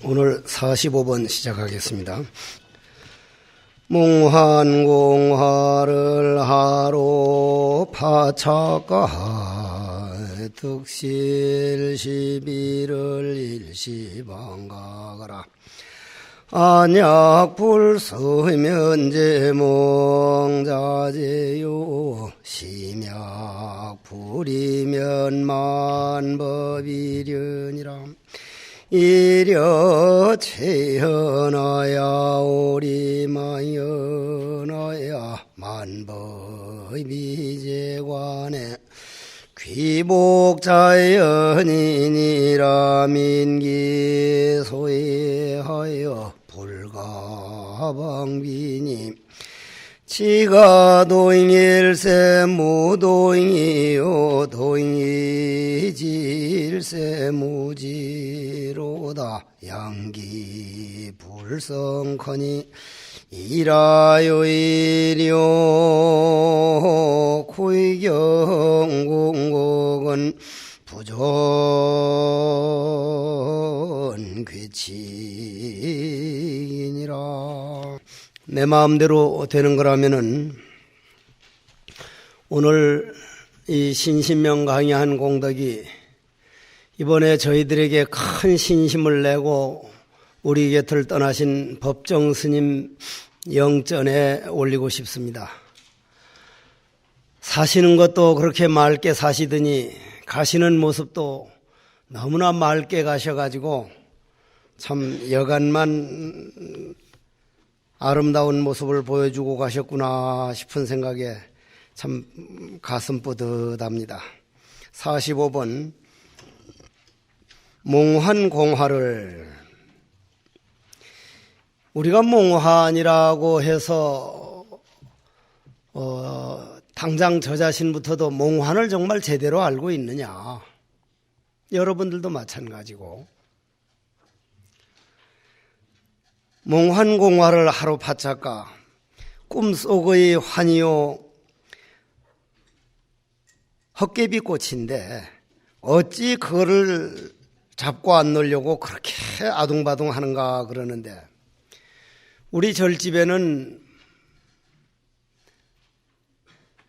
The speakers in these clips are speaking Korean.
오늘 45번 시작하겠습니다. 몽환공화를 하로 파착가 득실 11을 일시방가가라 안약불서면제몽자제요 심약불이면 만법이련이라 이려 체현하야 오리마연하야 만법이제관에 귀복자연이니라 민기 소외하여 불가방비니 지가 도잉일세 무도잉이요 도잉이질세 무지로다 양기 불성커니 이라요 이려 구이경궁곡은 부존 귀치이니라. 내 마음대로 되는 거라면은 오늘 이 신신명 강의한 공덕이 이번에 저희들에게 큰 신심을 내고 우리 곁을 떠나신 법정 스님 영전에 올리고 싶습니다. 사시는 것도 그렇게 맑게 사시더니 가시는 모습도 너무나 맑게 가셔가지고 참 여간만 아름다운 모습을 보여주고 가셨구나 싶은 생각에 참 가슴 뿌듯합니다. 45번 몽환공화를 우리가 몽환이라고 해서 당장 저 자신부터도 몽환을 정말 제대로 알고 있느냐. 여러분들도 마찬가지고 몽환공화를 하루 파착가 꿈속의 환희요 헛개비꽃인데 어찌 그거를 잡고 안 놀려고 그렇게 아둥바둥 하는가 그러는데 우리 절집에는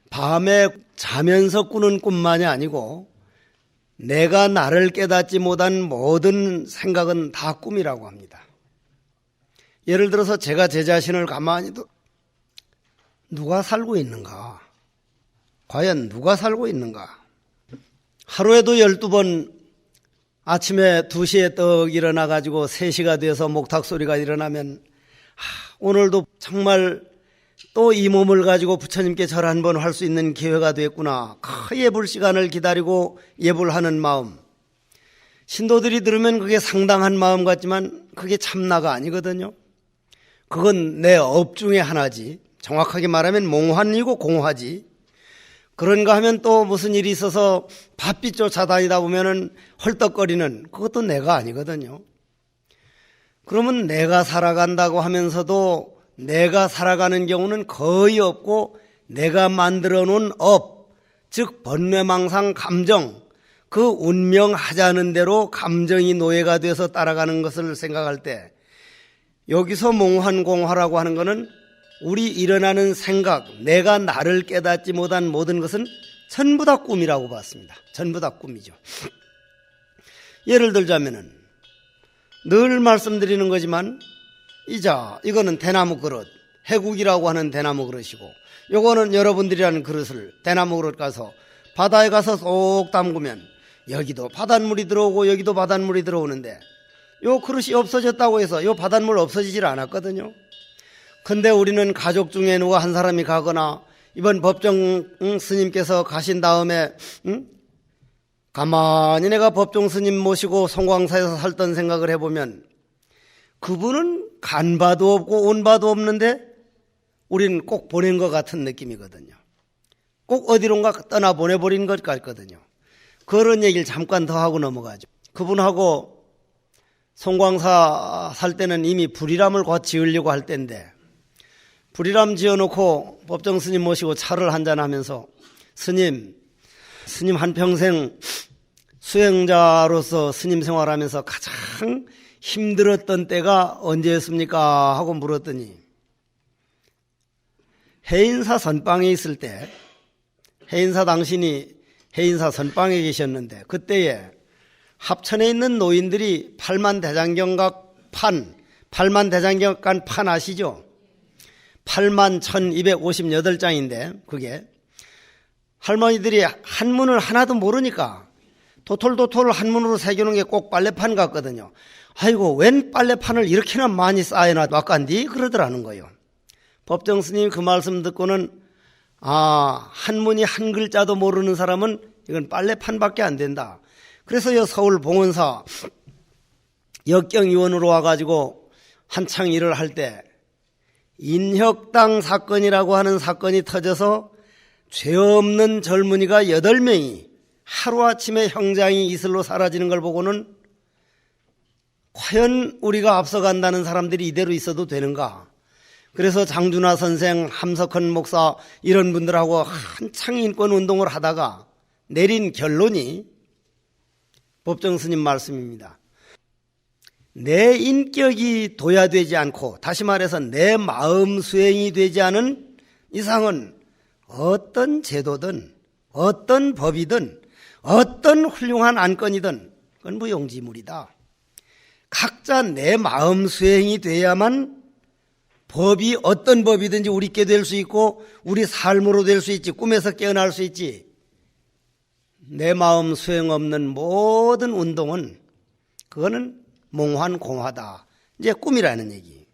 밤에 자면서 꾸는 꿈만이 아니고 내가 나를 깨닫지 못한 모든 생각은 다 꿈이라고 합니다. 예를 들어서 제가 제 자신을 가만히 누가 살고 있는가? 과연 누가 살고 있는가? 하루에도 12번 아침에 2시에 떡 일어나가지고 3시가 돼서 목탁소리가 일어나면 오늘도 정말 또 이 몸을 가지고 부처님께 절 한 번 할 수 있는 기회가 됐구나. 예불 시간을 기다리고 예불하는 마음. 신도들이 들으면 그게 상당한 마음 같지만 그게 참나가 아니거든요. 그건 내 업 중에 하나지. 정확하게 말하면 몽환이고 공화지. 그런가 하면 또 무슨 일이 있어서 바삐 쫓아다니다 보면은 헐떡거리는 그것도 내가 아니거든요. 그러면 내가 살아간다고 하면서도 내가 살아가는 경우는 거의 없고 내가 만들어 놓은 업, 즉 번뇌망상 감정, 그 운명하자는 대로 감정이 노예가 돼서 따라가는 것을 생각할 때 여기서 몽환공화라고 하는 것은 우리 일어나는 생각, 내가 나를 깨닫지 못한 모든 것은 전부 다 꿈이라고 봤습니다. 전부 다 꿈이죠. 예를 들자면은 늘 말씀드리는 거지만 이거는 대나무 그릇, 해국이라고 하는 대나무 그릇이고 요거는 여러분들이라는 그릇을 대나무 그릇 가서 바다에 가서 쏙 담그면 여기도 바닷물이 들어오고 여기도 바닷물이 들어오는데 요 그릇이 없어졌다고 해서 요 바닷물 없어지질 않았거든요. 근데 우리는 가족 중에 누가 한 사람이 가거나 이번 법정 스님께서 가신 다음에 가만히 내가 법정 스님 모시고 송광사에서 살던 생각을 해보면 그분은 간바도 없고 온바도 없는데 우리는 꼭 보낸 것 같은 느낌이거든요. 꼭 어디론가 떠나보내버린 것 같거든요. 그런 얘기를 잠깐 더 하고 넘어가죠. 그분하고 송광사 살 때는 이미 불이람을 곧 지으려고 할 때인데 불이람 지어놓고 법정 스님 모시고 차를 한잔하면서 스님 한평생 수행자로서 스님 생활하면서 가장 힘들었던 때가 언제였습니까? 하고 물었더니 해인사 선방에 있을 때 해인사 당신이 해인사 선방에 계셨는데 그때에 합천에 있는 노인들이 8만 대장경각 판 아시죠? 8만 1258장인데 그게 할머니들이 한문을 하나도 모르니까 도톨도톨 한문으로 새겨놓은 게 꼭 빨래판 같거든요. 아이고 웬 빨래판을 이렇게나 많이 쌓여놨간디 그러더라는 거예요. 법정 스님이 그 말씀 듣고는 한문이 한 글자도 모르는 사람은 이건 빨래판밖에 안 된다. 그래서 서울 봉원사 역경위원으로 와가지고 한창 일을 할 때 인혁당 사건이라고 하는 사건이 터져서 죄 없는 젊은이가 8명이 하루아침에 형장이 이슬로 사라지는 걸 보고는 과연 우리가 앞서간다는 사람들이 이대로 있어도 되는가. 그래서 장준하 선생, 함석헌 목사 이런 분들하고 한창 인권운동을 하다가 내린 결론이 법정 스님 말씀입니다. 내 인격이 도야되지 않고 다시 말해서 내 마음 수행이 되지 않은 이상은 어떤 제도든 어떤 법이든 어떤 훌륭한 안건이든 그건 무용지물이다. 각자 내 마음 수행이 돼야만 법이 어떤 법이든지 우리께 될 수 있고 우리 삶으로 될 수 있지, 꿈에서 깨어날 수 있지. 내 마음 수행 없는 모든 운동은 그거는 몽환공화다. 이제 꿈이라는 얘기.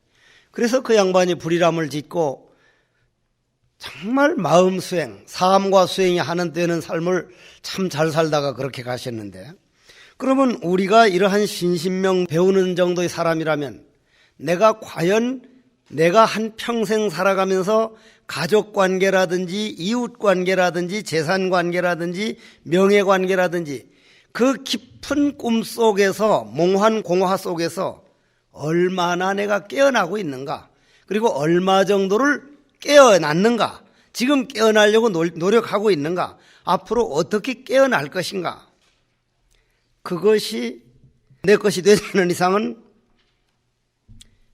그래서 그 양반이 불이람을 짓고 정말 마음 수행, 삶과 수행이 하는 되는 삶을 참 잘 살다가 그렇게 가셨는데, 그러면 우리가 이러한 신신명 배우는 정도의 사람이라면 내가 과연 내가 한 평생 살아가면서 가족관계라든지 이웃관계라든지 재산관계라든지 명예관계라든지 그 깊은 꿈 속에서 몽환공화 속에서 얼마나 내가 깨어나고 있는가, 그리고 얼마 정도를 깨어났는가, 지금 깨어나려고 노력하고 있는가, 앞으로 어떻게 깨어날 것인가. 그것이 내 것이 되지 않는 이상은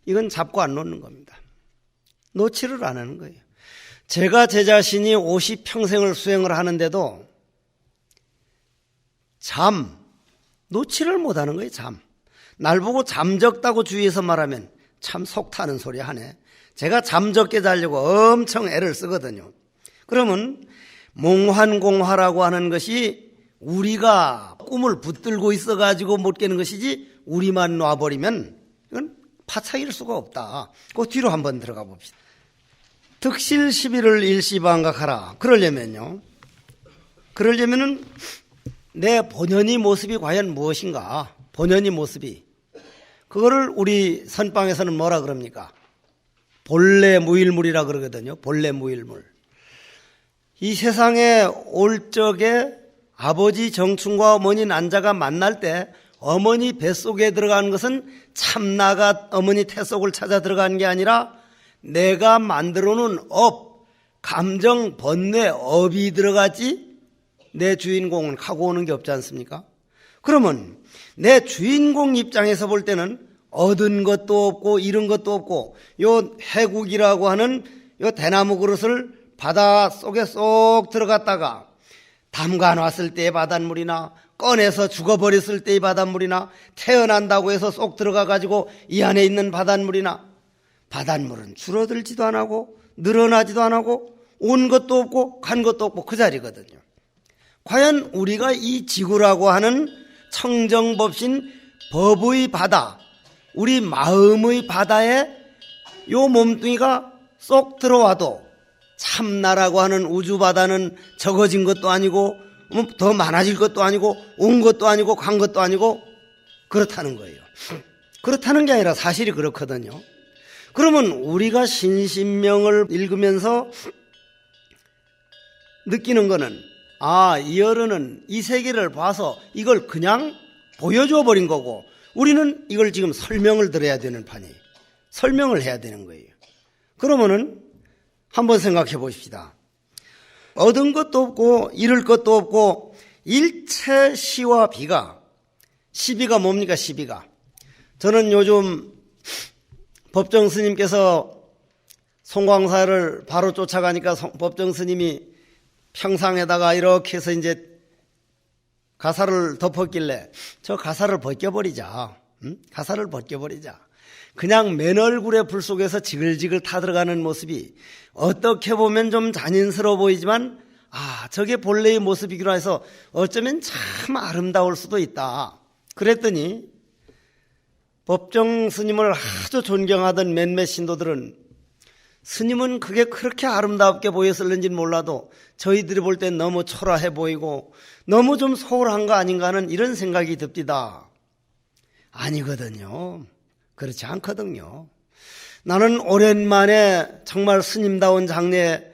이건 잡고 안 놓는 겁니다. 놓지를 안 하는 거예요. 제가 제 자신이 50평생을 수행을 하는데도 놓지를 못하는 거예요. 날 보고 잠적다고 주위에서 말하면 참 속타는 소리 하네. 제가 잠적게 자려고 엄청 애를 쓰거든요. 그러면 몽환공화라고 하는 것이 우리가 꿈을 붙들고 있어가지고 못 깨는 것이지, 우리만 놔버리면 이건 파차일 수가 없다. 그 뒤로 한번 들어가 봅시다. 득실 11을 일시방각하라. 그러려면은 내 본연의 모습이 과연 무엇인가? 본연의 모습이. 그거를 우리 선방에서는 뭐라 그럽니까? 본래 무일물이라 그러거든요. 본래 무일물. 이 세상에 올 적에 아버지 정충과 어머니 난자가 만날 때 어머니 뱃속에 들어가는 것은 참나가 어머니 태속을 찾아 들어가는 게 아니라 내가 만들어 놓은 업, 감정, 번뇌, 업이 들어가지 내 주인공은 가고 오는 게 없지 않습니까? 그러면 내 주인공 입장에서 볼 때는 얻은 것도 없고 잃은 것도 없고, 요 해국이라고 하는 요 대나무 그릇을 바다 속에 쏙 들어갔다가 담가 놨을 때의 바닷물이나 꺼내서 죽어버렸을 때의 바닷물이나 태어난다고 해서 쏙 들어가 가지고 이 안에 있는 바닷물이나, 바닷물은 줄어들지도 안 하고 늘어나지도 안 하고 온 것도 없고 간 것도 없고 그 자리거든요. 과연 우리가 이 지구라고 하는 청정법신 법의 바다, 우리 마음의 바다에 요 몸뚱이가 쏙 들어와도 참나라고 하는 우주바다는 적어진 것도 아니고 더 많아질 것도 아니고 온 것도 아니고 간 것도 아니고 그렇다는 거예요. 그렇다는 게 아니라 사실이 그렇거든요. 그러면 우리가 신신명을 읽으면서 느끼는 거는 이 어른은 이 세계를 봐서 이걸 그냥 보여줘 버린 거고 우리는 이걸 지금 설명을 들어야 되는 판이에요. 설명을 해야 되는 거예요. 그러면은 한번 생각해 보십시다. 얻은 것도 없고 잃을 것도 없고 일체 시와 비가, 시비가 뭡니까? 시비가. 저는 요즘 법정 스님께서 송광사를 바로 쫓아가니까 법정 스님이 평상에다가 이렇게 해서 이제 가사를 덮었길래 저 가사를 벗겨버리자. 가사를 벗겨버리자. 그냥 맨 얼굴에 불 속에서 지글지글 타들어가는 모습이 어떻게 보면 좀 잔인스러워 보이지만 저게 본래의 모습이기로 해서 어쩌면 참 아름다울 수도 있다. 그랬더니 법정 스님을 아주 존경하던 몇몇 신도들은 스님은 그게 그렇게 아름답게 보였을는지는 몰라도 저희들이 볼 땐 너무 초라해 보이고 너무 좀 소홀한 거 아닌가 하는 이런 생각이 듭디다. 아니거든요. 그렇지 않거든요. 나는 오랜만에 정말 스님다운 장례에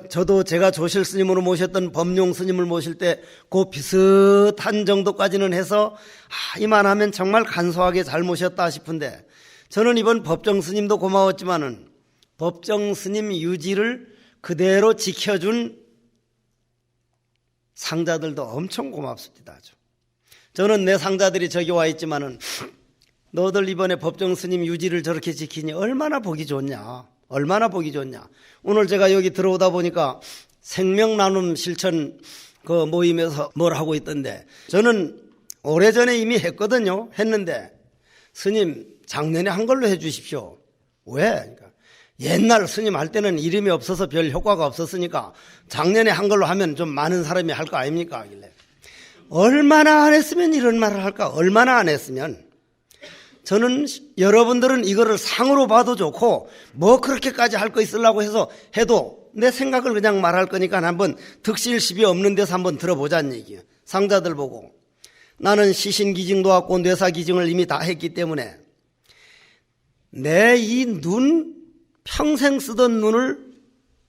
저도 제가 조실 스님으로 모셨던 법룡 스님을 모실 때 그 비슷한 정도까지는 해서 이만하면 정말 간소하게 잘 모셨다 싶은데 저는 이번 법정 스님도 고마웠지만은 법정 스님 유지를 그대로 지켜준 상자들도 엄청 고맙습니다. 저는 내 상자들이 저기 와 있지만은 너들 이번에 법정 스님 유지를 저렇게 지키니 얼마나 보기 좋냐. 얼마나 보기 좋냐. 오늘 제가 여기 들어오다 보니까 생명나눔 실천 그 모임에서 뭘 하고 있던데 저는 오래전에 이미 했거든요. 했는데 스님 작년에 한 걸로 해 주십시오. 왜? 그러니까 옛날 스님 할 때는 이름이 없어서 별 효과가 없었으니까 작년에 한 걸로 하면 좀 많은 사람이 할 거 아닙니까? 하길래 얼마나 안 했으면 이런 말을 할까? 얼마나 안 했으면. 저는 여러분들은 이거를 상으로 봐도 좋고 뭐 그렇게까지 할 거 있으려고 해서 해도 내 생각을 그냥 말할 거니까 한번 득실 시비 없는 데서 한번 들어보자는 얘기예요. 상자들 보고 나는 시신기증도 왔고 뇌사기증을 이미 다 했기 때문에 내 이 눈 평생 쓰던 눈을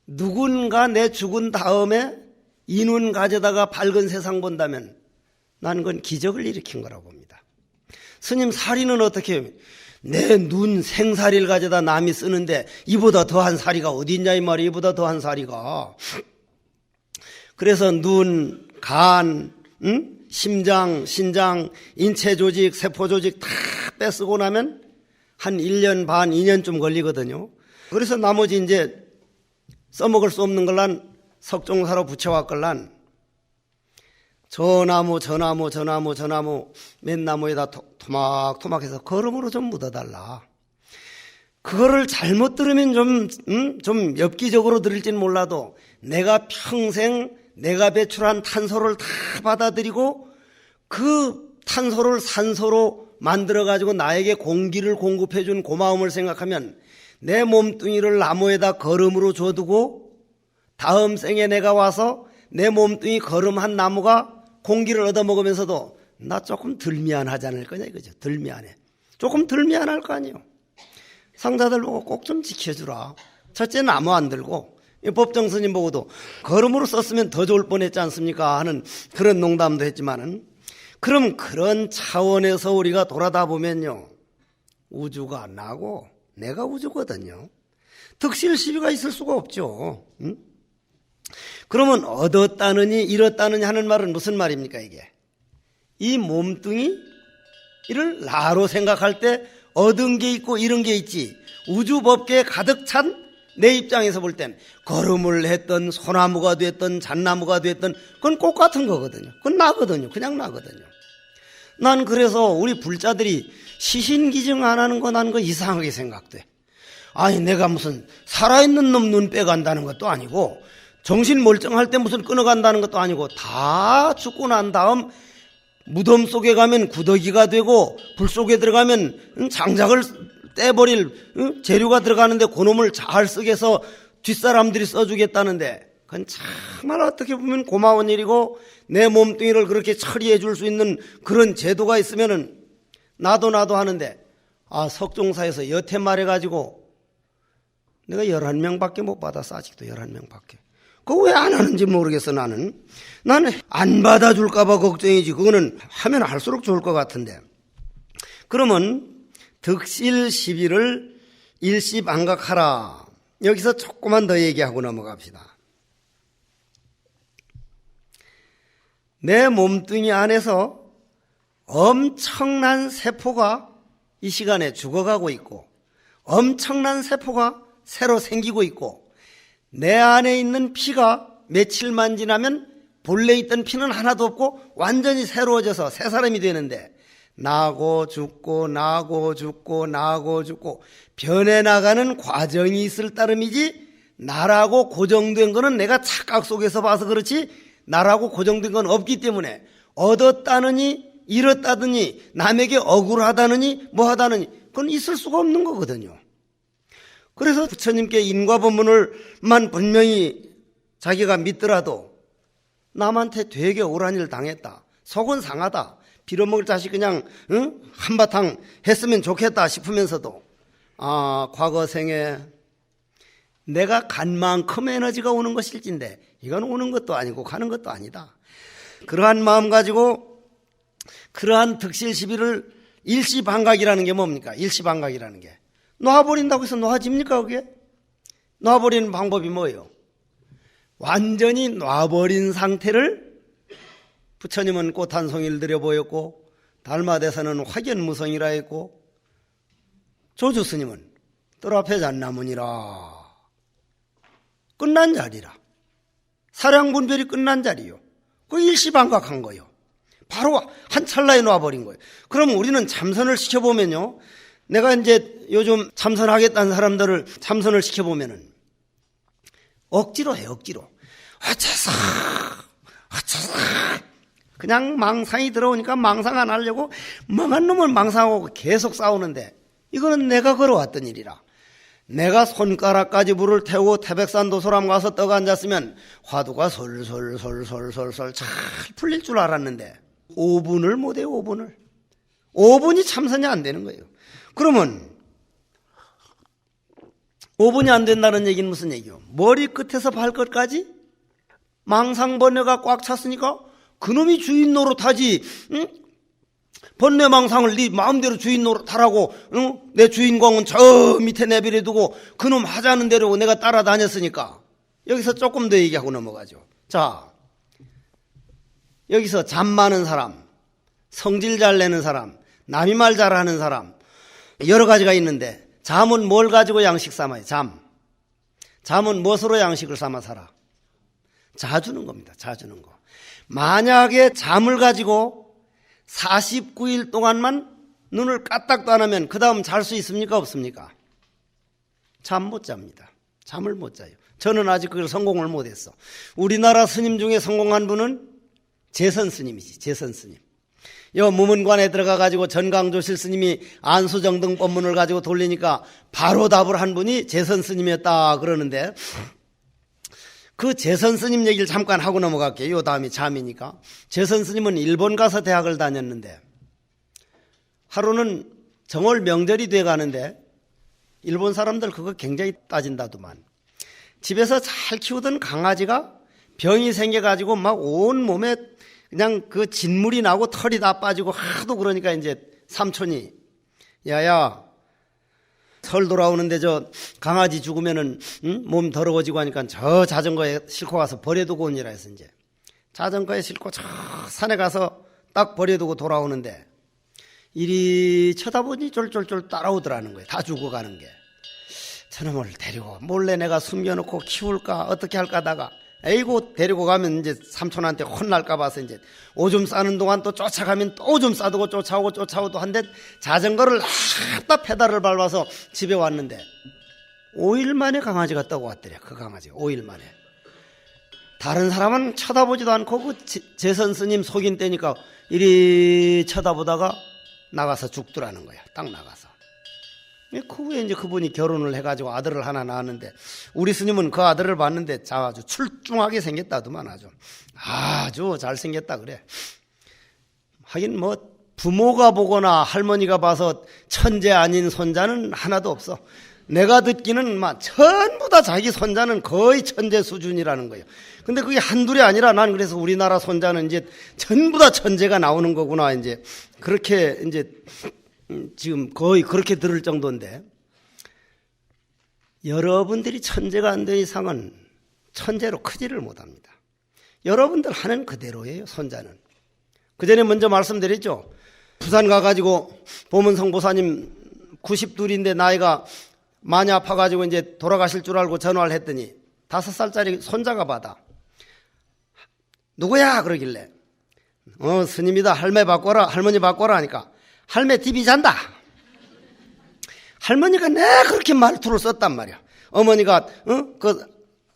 누군가 내 죽은 다음에 이 눈 가져다가 밝은 세상 본다면 나는 그건 기적을 일으킨 거라고 봅니다. 스님 사리는 어떻게 해요? 내 눈 생사리를 가져다 남이 쓰는데 이보다 더한 사리가 어디 있냐 이 말이에요. 이보다 더한 사리가. 그래서 눈, 간, 심장, 신장, 인체 조직, 세포 조직 다 뺏쓰고 나면 한 1년 반, 2년쯤 걸리거든요. 그래서 나머지 이제 써먹을 수 없는 걸란 석종사로 붙여왔걸란 저 나무 맨 나무에다 토막토막해서 거름으로 좀 묻어달라. 그거를 잘못 들으면 좀 엽기적으로 들을지는 몰라도 내가 평생 내가 배출한 탄소를 다 받아들이고 그 탄소를 산소로 만들어가지고 나에게 공기를 공급해준 고마움을 생각하면 내 몸뚱이를 나무에다 거름으로 줘두고 다음 생에 내가 와서 내 몸뚱이 거름한 나무가 공기를 얻어먹으면서도 나 조금 덜 미안하지 않을 거냐 이거죠. 덜 미안해. 조금 덜 미안할 거 아니에요. 상자들 보고 꼭 좀 지켜주라. 첫째 나무 안 들고 법정 스님 보고도 거름으로 썼으면 더 좋을 뻔했지 않습니까 하는 그런 농담도 했지만은 그럼 그런 차원에서 우리가 돌아다 보면요. 우주가 나고 내가 우주거든요. 득실 시비가 있을 수가 없죠. 그러면 얻었다느니 잃었다느니 하는 말은 무슨 말입니까 이게? 이 몸뚱이를 나로 생각할 때 얻은 게 있고 잃은 게 있지 우주 법계에 가득 찬 내 입장에서 볼 땐 걸음을 했던 소나무가 됐던 잣나무가 됐던 그건 똑같은 거거든요. 그건 나거든요. 그냥 나거든요. 난 그래서 우리 불자들이 시신기증 안 하는 거 난 거 이상하게 생각돼. 아니 내가 무슨 살아있는 놈 눈 빼간다는 것도 아니고 정신 멀쩡할 때 무슨 끊어간다는 것도 아니고 다 죽고 난 다음 무덤 속에 가면 구더기가 되고 불 속에 들어가면 장작을 떼버릴 재료가 들어가는데 그놈을 잘 쓰게 해서 뒷사람들이 써주겠다는데 그건 정말 어떻게 보면 고마운 일이고 내 몸뚱이를 그렇게 처리해 줄 수 있는 그런 제도가 있으면은 나도 하는데 석종사에서 여태 말해가지고 내가 11명밖에 못 받았어. 아직도 11명밖에. 그거 왜 안 하는지 모르겠어. 나는 안 받아줄까봐 걱정이지. 그거는 하면 할수록 좋을 것 같은데. 그러면 득실 시비를 일시방각하라. 여기서 조금만 더 얘기하고 넘어갑시다. 내 몸뚱이 안에서 엄청난 세포가 이 시간에 죽어가고 있고 엄청난 세포가 새로 생기고 있고 내 안에 있는 피가 며칠만 지나면 본래 있던 피는 하나도 없고 완전히 새로워져서 새 사람이 되는데 나고 죽고 변해나가는 과정이 있을 따름이지 나라고 고정된 거는 내가 착각 속에서 봐서 그렇지 나라고 고정된 건 없기 때문에 얻었다느니 잃었다느니 남에게 억울하다느니 뭐하다느니 그건 있을 수가 없는 거거든요. 그래서 부처님께 인과법문을만 분명히 자기가 믿더라도 남한테 되게 억울한 일 당했다. 속은 상하다. 빌어먹을 자식 그냥 한바탕 했으면 좋겠다 싶으면서도 과거 생에 내가 간 만큼 에너지가 오는 것일진데 이건 오는 것도 아니고 가는 것도 아니다. 그러한 마음 가지고 그러한 득실 시비를 일시방각이라는 게 뭡니까? 일시방각이라는 게 놔버린다고 해서 놔집니까? 그게? 놔버리는 방법이 뭐예요? 완전히 놔버린 상태를 부처님은 꽃 한 송이를 들여 보였고 달마대사는 확연무성이라 했고 조주스님은 뜰 앞에 잣나무니라 끝난 자리라. 사량분별이 끝난 자리요. 그 일시방각한 거요. 바로 한 찰나에 놔버린 거예요. 그럼 우리는 참선을 시켜보면요. 내가 이제 요즘 참선하겠다는 사람들을 참선을 시켜보면은 억지로 해, 억지로. 어째서 그냥 망상이 들어오니까 망상 안 하려고 망한 놈을 망상하고 계속 싸우는데 이거는 내가 걸어왔던 일이라. 내가 손가락까지 물을 태우고 태백산 도소람 가서 떡 앉았으면 화두가 솔솔솔솔솔솔 잘 풀릴 줄 알았는데 5분을 못해요. 5분이 참선이 안 되는 거예요. 그러면 5분이 안 된다는 얘기는 무슨 얘기요? 머리끝에서 발끝까지 망상번뇌가 꽉 찼으니까 그놈이 주인 노릇하지. 응? 번뇌망상을 네 마음대로 주인 노릇하라고. 응? 내 주인공은 저 밑에 내버려두고 그놈 하자는 대로 내가 따라다녔으니까. 여기서 조금 더 얘기하고 넘어가죠. 자, 여기서 잠 많은 사람, 성질 잘 내는 사람, 남이 말 잘하는 사람 여러 가지가 있는데 잠은 뭘 가지고 양식 삼아요? 잠은 무엇으로 양식을 삼아 살아? 자주는 겁니다. 자주는 거. 만약에 잠을 가지고 49일 동안만 눈을 까딱도 안 하면 그 다음 잘 수 있습니까? 없습니까? 잠 못 잡니다. 잠을 못 자요. 저는 아직 그걸 성공을 못했어. 우리나라 스님 중에 성공한 분은 재선 스님이지. 재선 스님. 요 무문관에 들어가가지고 전강조실 스님이 안수정등 법문을 가지고 돌리니까 바로 답을 한 분이 재선 스님이었다 그러는데 그 재선 스님 얘기를 잠깐 하고 넘어갈게요. 요 다음이 잠이니까. 재선 스님은 일본 가서 대학을 다녔는데 하루는 정월 명절이 돼 가는데 일본 사람들 그거 굉장히 따진다더만. 집에서 잘 키우던 강아지가 병이 생겨가지고 막 온 몸에 그냥 그 진물이 나고 털이 다 빠지고 하도 그러니까 이제 삼촌이 야야 설 돌아오는데 저 강아지 죽으면은 몸 더러워지고 하니까 저 자전거에 싣고 가서 버려두고 오니라 해서 이제 자전거에 싣고 저 산에 가서 딱 버려두고 돌아오는데 이리 쳐다보니 쫄쫄쫄 따라오더라는 거예요. 다 죽어가는 게. 저놈을 데리고 몰래 내가 숨겨놓고 키울까 어떻게 할까 하다가 에이고 데리고 가면 이제 삼촌한테 혼날까 봐서 이제 오줌 싸는 동안 또 쫓아가면 또 오줌 싸두고 쫓아오고 한데 자전거를 다 페달을 밟아서 집에 왔는데 5일 만에 강아지가 떠고 왔더래. 그 강아지가 5일 만에. 다른 사람은 쳐다보지도 않고 그 재선 스님 속인 때니까 이리 쳐다보다가 나가서 죽더라는 거야. 딱 나가서. 그 후에 이제 그분이 결혼을 해가지고 아들을 하나 낳았는데, 우리 스님은 그 아들을 봤는데 아주 출중하게 생겼다더만. 아주 잘생겼다 그래. 하긴 뭐 부모가 보거나 할머니가 봐서 천재 아닌 손자는 하나도 없어. 내가 듣기는 막 전부 다 자기 손자는 거의 천재 수준이라는 거예요. 근데 그게 한둘이 아니라, 난 그래서 우리나라 손자는 이제 전부 다 천재가 나오는 거구나, 이제 그렇게 이제 지금 거의 그렇게 들을 정도인데, 여러분들이 천재가 안 된 이상은 천재로 크지를 못합니다. 여러분들 하는 그대로예요, 손자는. 그 전에 먼저 말씀드렸죠. 부산 가가지고 보문성보사님 92인데 나이가 많이 아파가지고 이제 돌아가실 줄 알고 전화를 했더니 5살짜리 손자가 받아. 누구야? 그러길래 스님이다. 할머니 바꿔라 하니까 할매 TV 잔다. 할머니가 내 그렇게 말투를 썼단 말이야. 어머니가 그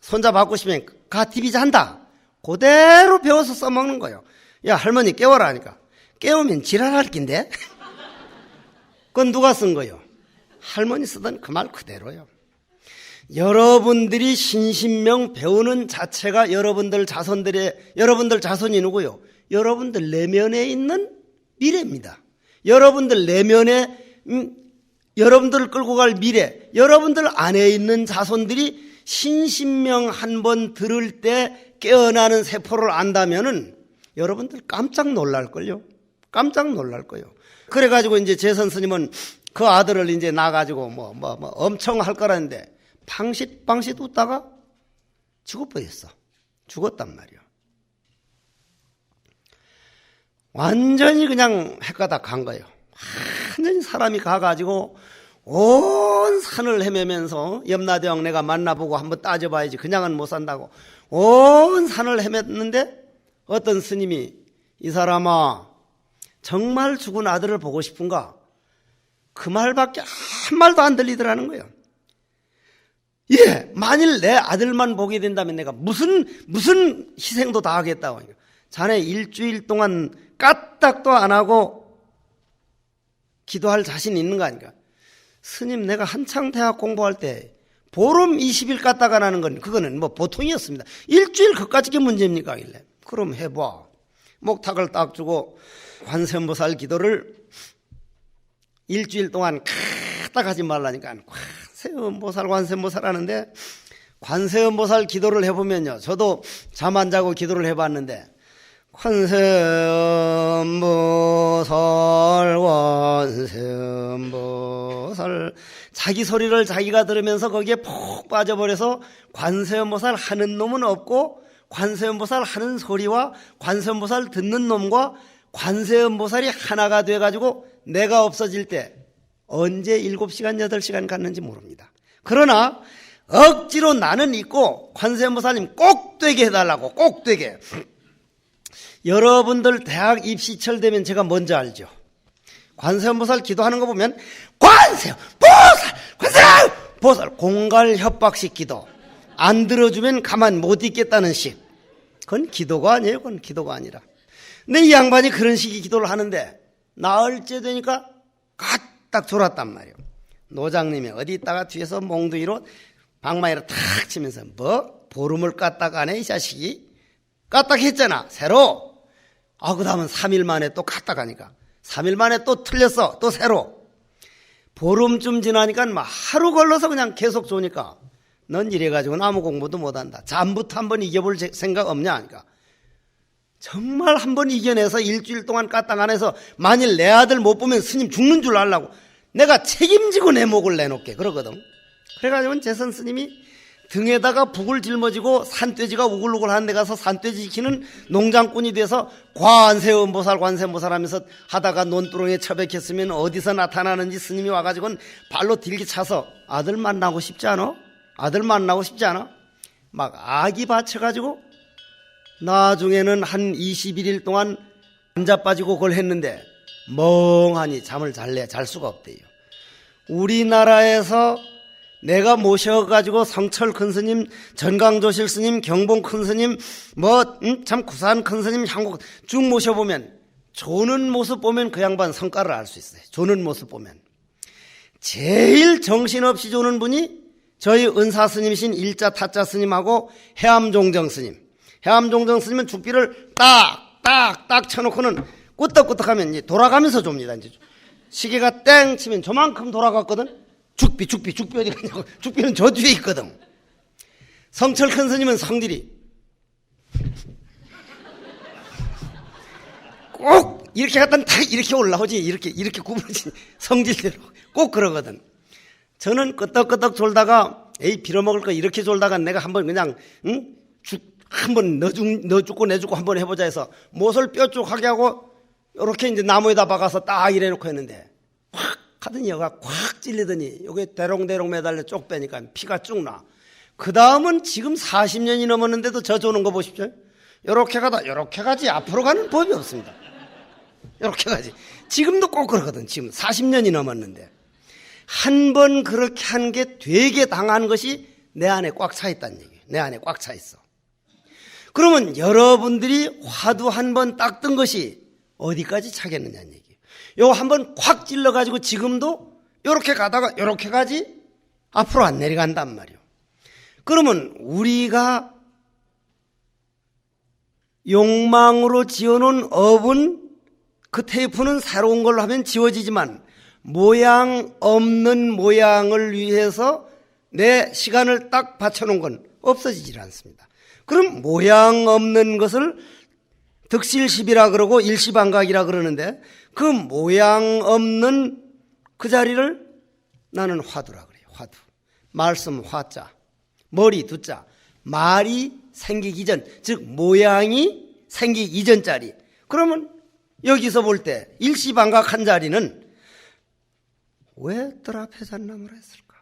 손자 바꾸시면 가 TV 잔다. 그대로 배워서 써먹는 거예요. 야, 할머니 깨워라 하니까 깨우면 지랄할 낀데. 그건 누가 쓴 거예요? 할머니 쓰던 그 말 그대로요. 여러분들이 신신명 배우는 자체가 여러분들 자손이 누구요? 여러분들 내면에 있는 미래입니다. 여러분들 내면에 여러분들을 끌고 갈 미래, 여러분들 안에 있는 자손들이 신신명 한 번 들을 때 깨어나는 세포를 안다면은 여러분들 깜짝 놀랄걸요. 깜짝 놀랄 거예요. 그래가지고 이제 재선 스님은 그 아들을 이제 낳아가지고 엄청 할 거라는데 방싯 웃다가 죽어버렸어. 죽었단 말이야. 완전히 그냥 헷가닥 간 거예요. 완전히 사람이 가가지고 온 산을 헤매면서 염라대왕 내가 만나보고 한번 따져봐야지 그냥은 못 산다고 온 산을 헤맸는데 어떤 스님이 이 사람아 정말 죽은 아들을 보고 싶은가? 그 말밖에 한 말도 안 들리더라는 거예요. 예, 만일 내 아들만 보게 된다면 내가 무슨 희생도 다 하겠다고. 자네 일주일 동안 까딱도 안 하고 기도할 자신 있는 거 아닌가? 스님, 내가 한창 대학 공부할 때 보름 20일 까딱 안 하는 건 그거는 뭐 보통이었습니다. 일주일 그까짓 게 문제입니까? 하길래 그럼 해봐. 목탁을 딱 주고 관세음보살 기도를 일주일 동안 까딱 하지 말라니까 관세음보살 하는데, 관세음보살 기도를 해보면요, 저도 잠 안 자고 기도를 해봤는데 관세음보살 자기 소리를 자기가 들으면서 거기에 푹 빠져버려서 관세음보살 하는 놈은 없고 관세음보살 하는 소리와 관세음보살 듣는 놈과 관세음보살이 하나가 돼가지고 내가 없어질 때 언제 7시간 8시간 갔는지 모릅니다. 그러나 억지로 나는 있고 관세음보살님 꼭 되게 해달라고, 꼭 되게. 여러분들 대학 입시철 되면 제가 뭔지 알죠? 관세음보살 기도하는 거 보면 관세음보살 공갈 협박식 기도, 안 들어주면 가만 못 있겠다는 식. 그건 기도가 아니에요. 그건 기도가 아니라. 근데 이 양반이 그런 식의 기도를 하는데 나흘째 되니까 가딱 졸았단 말이에요. 노장님이 어디 있다가 뒤에서 몽둥이로 방망이로 탁 치면서 뭐 보름을 까딱 안 해 이 자식이? 까딱 했잖아 새로. 그 다음은 3일 만에 또 까딱 하니까 3일 만에 또 틀렸어. 또 새로. 보름쯤 지나니까 막 하루 걸러서 그냥 계속 조니까 넌 이래가지고는 아무 공부도 못한다. 잠부터 한번 이겨볼 생각 없냐 하니까 정말 한번 이겨내서 일주일 동안 까딱 안 해서 만일 내 아들 못 보면 스님 죽는 줄 알라고 내가 책임지고 내 목을 내놓게 그러거든. 그래가지고 재선 스님이 등에다가 북을 짊어지고 산돼지가 우글우글 하는 데 가서 산돼지 지키는 농장꾼이 돼서 관세음보살 하면서 하다가 논두렁에 처박혔으면 어디서 나타나는지 스님이 와가지고는 발로 딜기 차서 아들 만나고 싶지 않아? 막 아기 받쳐가지고 나중에는 한 21일 동안 앉아 빠지고 그걸 했는데 멍하니 잠을 잘 수가 없대요. 우리나라에서 내가 모셔가지고 성철 큰 스님, 전강조실 스님, 경봉 큰 스님, 참 구산 큰 스님, 향국 쭉 모셔보면 조는 모습 보면 그 양반 성과를 알 수 있어요. 조는 모습 보면. 제일 정신없이 조는 분이 저희 은사 스님이신 일자 타자 스님하고 해암종정 스님. 해암종정 스님은 죽비를 딱 쳐놓고는 꾸덕꾸덕하면 돌아가면서 줍니다. 이제 시계가 땡 치면 저만큼 돌아갔거든. 죽비 어디 가냐고. 죽비는 저 뒤에 있거든. 성철 큰 스님은 성질이 꼭 이렇게 갔다 딱 이렇게 올라오지. 이렇게 구부러진 성질대로 꼭 그러거든. 저는 끄덕끄덕 졸다가 에이 빌어먹을 거 이렇게 졸다가 내가 한번 그냥 한번 너 죽고 내 죽고 한번 해보자 해서 못을 뾰족하게 하고 이렇게 이제 나무에다 박아서 딱 이래놓고 했는데 확 하더니 여가 콱 찔리더니 요게 대롱대롱 매달려 쪽 빼니까 피가 쭉 나. 그 다음은 지금 40년이 넘었는데도 저 조는 거 보십시오. 요렇게 가지 앞으로 가는 법이 없습니다. 요렇게 가지. 지금도 꼭 그러거든. 지금 40년이 넘었는데 한 번 그렇게 한 게 되게 당한 것이 내 안에 꽉 차 있다는 얘기예요. 내 안에 꽉 차 있어. 그러면 여러분들이 화두 한 번 딱 뜬 것이 어디까지 차겠느냐는 얘기예요. 요 한 번 콱 찔러가지고 지금도 요렇게 가다가 요렇게 가지 앞으로 안 내려간단 말이에요. 그러면 우리가 욕망으로 지어놓은 업은 그 테이프는 새로운 걸로 하면 지워지지만 모양 없는 모양을 위해서 내 시간을 딱 바쳐놓은 건 없어지질 않습니다. 그럼 모양 없는 것을 득실십이라 그러고 일시반각이라 그러는데 그 모양 없는 그 자리를 나는 화두라 그래요. 화두. 말씀 화자, 머리 두자. 말이 생기기 전, 즉 모양이 생기기 이전 자리. 그러면 여기서 볼 때 일시반각 한 자리는 왜 뜰 앞에 잣나무라 했을까?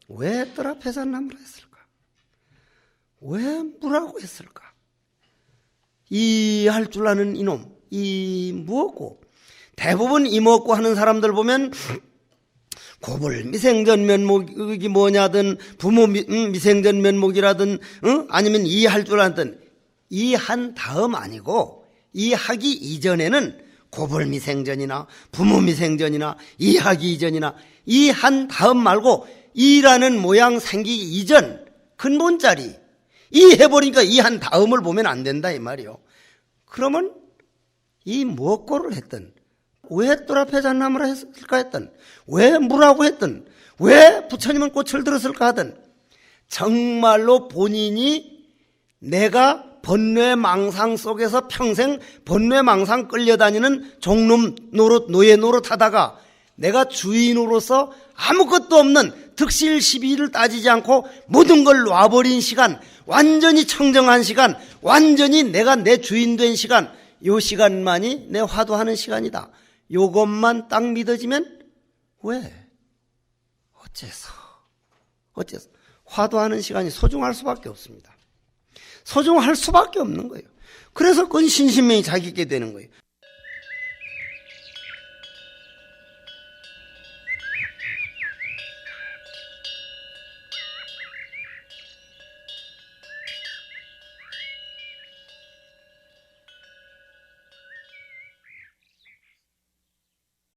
왜 뜰 앞에 잣나무라 했을까? 왜 무라고 했을까? 이 할 줄 아는 이놈, 이 무엇고? 대부분 이 먹고 하는 사람들 보면 고불 미생전 면목이 뭐냐든 부모 미생전 면목이라든 아니면 이 할 줄 아는 이 한 다음 아니고 이 하기 이전에는 고불 미생전이나 부모 미생전이나 이 하기 이전이나 이 한 다음 말고 이라는 모양 생기기 이전 근본 자리 이 해버리니까 이 한 다음을 보면 안 된다 이 말이요. 그러면 이 무엇고를 했든 왜 뜰 앞에 잣나무라 했을까 했든 왜 무라고 했든 왜 부처님은 꽃을 들었을까 하든 정말로 본인이 내가 번뇌망상 속에서 평생 번뇌망상 끌려다니는 종놈 노릇 노예 노릇 하다가 내가 주인으로서 아무것도 없는 득실 시비를 따지지 않고 모든 걸 놔버린 시간, 완전히 청정한 시간, 완전히 내가 내 주인 된 시간, 요 시간만이 내 화두하는 시간이다. 요것만 딱 믿어지면 왜? 어째서? 화두하는 시간이 소중할 수밖에 없습니다. 소중할 수밖에 없는 거예요. 그래서 그건 신신명이 자기 있게 되는 거예요.